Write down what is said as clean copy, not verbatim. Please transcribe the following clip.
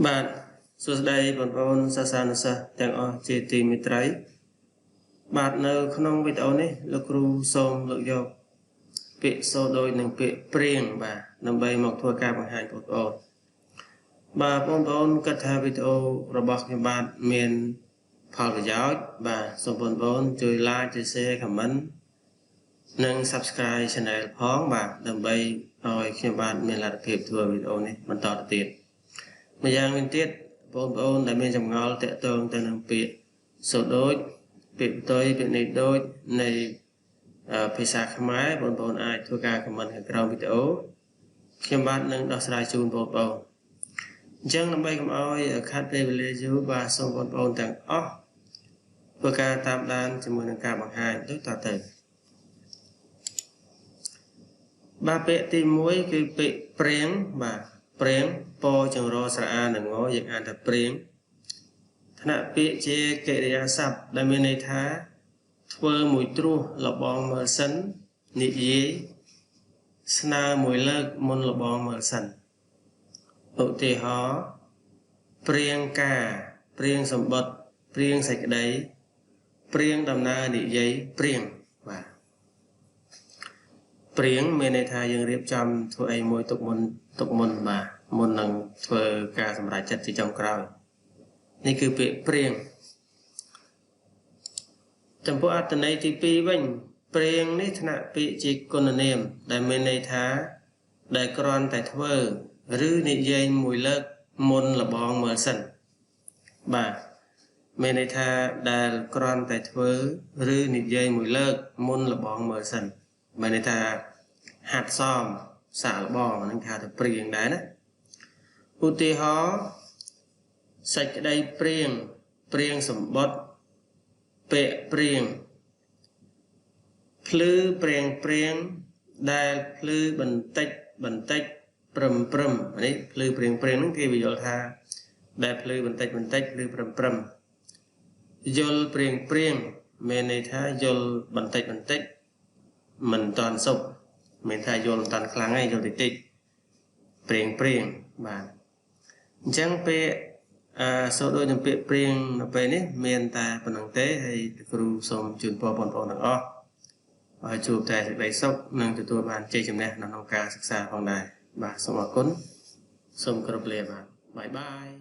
បាទសួស្តីបងប្អូនសិស្សានុសិស្សទាំងអស់ជាទីមេត្រីបាទនៅក្នុងវីដេអូនេះលោកគ្រូសូមលើកយកពាក្យសូដូចនិងពាក្យព្រៀងបាទដើម្បីមកធ្វើការបង្ហាញបងប្អូនបាទបងប្អូនគិតថាវីដេអូរបស់ខ្ញុំបាទមានផលប្រយោជន៍បាទសូមបងប្អូនជួយ like ជួយ share comment និង subscribe channel ផងបាទដើម្បីឲ្យខ្ញុំបាទមានលទ្ធភាពធ្វើវីដេអូនេះបន្តទៅទៀតម្យ៉ាងវិញទៀតបងប្អូនដែលមានចម្ងល់តាក់ទងទៅនឹងពាក្យសូដូចពាក្យផ្ទុយពាក្យនេះដូចនៃភាសាខ្មែរបងប្អូនអាចធ្វើការ comment ខាងក្រោមវីដេអូខ្ញុំបាទនឹងដោះស្រាយជូនបងប្អូនអញ្ចឹងដើម្បីកុំឲ្យខាត់ពេលវេលាយូរបាទសូមបងប្អូនទាំងអស់ធ្វើការតាមដានជាមួយនឹងការបង្ហាញដូចតទៅបាទពាក្យទី1គឺពាក្យព្រៀងបាទព្រៀងពចង្រស្រអានិងងយើងអានថាព្រៀងថ្នាក់ពាក្យជាកិរិយាសព្ទដែលមានន័យថាធ្វើមួយត្រួសលបងមើលសិននិយាយស្នើមួយលើកមុនលបងមើលសិនឧទាហរណ៍ព្រៀងការព្រៀងសម្បត្តិព្រៀងសេចក្តីព្រៀងដំណើរនិយាយព្រៀងបាទព្រៀងមានន័យថាយើងរៀបចំធ្វើអីមួយទុកមុនបាទមុននឹងធ្វើការសម្រេចចិត្តជាចុងក្រោយនេះគឺពាក្យព្រៀងចំពោះអត្ថន័យទី2វិញព្រៀងនេះថ្នាក់ពាក្យជាគុណនាមដែលមានន័យថាដែលគ្រាន់តែធ្វើឬនិយាយមួយលើកមុនលបងមើលសិនបាទមានន័យថាដែលគ្រាន់តែធ្វើឬនិយាយមួយលើកមុនលបងមើលសិនមានន័យថាហាត់សមសាកល្បងហ្នឹងគេហៅថាព្រៀងដែរណាឧទាហរណ៍សេចក្តីព្រៀងព្រៀងសម្បត្តិពាក្យព្រៀងភ្លឺព្រៀងដែលភ្លឺបន្តិចព្រឹមនេះភ្លឺព្រៀងហ្នឹងគេបញ្យល់ថាដែលភ្លឺបន្តិចភ្លឺព្រឹមយល់ព្រៀងមានន័យថាយល់បន្តិចមិនតាន់សុបមានថាយល់មិនតាន់ខ្លាំងទេយល់តិចព្រៀងបាទអញ្ចឹងពាក្យសូដូចនឹងពាក្យព្រៀងនៅពេលនេះមានតែប៉ុណ្្នឹងទេហើយគ្រូសូមជូនពរបងប្អូនទាំងអស់ឲ្យជួបតែសេចក្តីសុខនិងទទួលបានជ័យជំនះក្នុងការសិក្សាផងដែរបាទសូមអរគុណសូមគោរពលាបាទបាយ